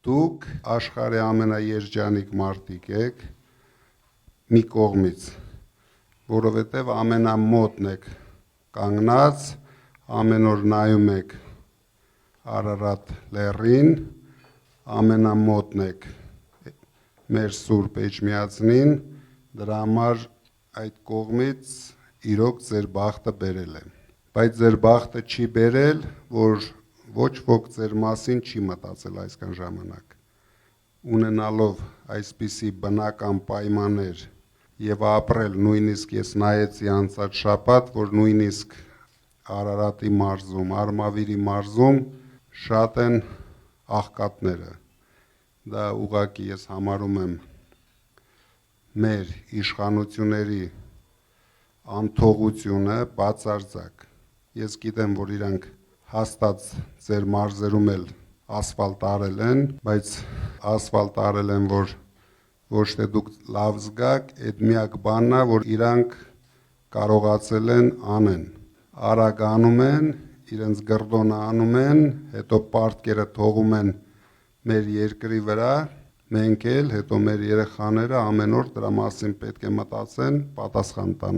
Դուք աշխարհի ամենաերջանիկ մարդիկ եք մի կողմից, որովհետև ամենամոտն եք կանգնած, ամեն օր նայում եք Արարատ լեռին, ամենամոտն եք մեր Սուրբ Էջմիածնին, դրա համար այդ կողմից իրոք ձեր բախտը բերել է, բայց ձեր բախտը չի բերել, որ ոչ ոք ձեր մասին չի մտածել այսքան ժամանակ, ունենալով այսպիսի բնական պայմաններ և ապրել, նույնիսկ ես նայեցի անցած շաբաթ, որ նույնիսկ Արարատի մարզում, Արմավիրի մարզում շատ են աղքատները, դա ուղղակի ես համարում եմ մեր իշխանությունների անթողությունը բացարձակ, ես գիտեմ, որ իրանք հաստատ ձեր մարզերում էլ ասֆալտ արել են, բայց ասֆալտ արել են, որ ոչ թե դուք լավ զգաք, այդ միակ բանն է, որ իրանք կարողացել են անեն, արագ անում են, իրենց գռդոնը անում են, հետո պարտքերը թողում են մեր երկրի վրա, մենք էլ, հետո մեր երեխաները ամեն օր դրա մասին պետք է մտածեն, պատասխան տան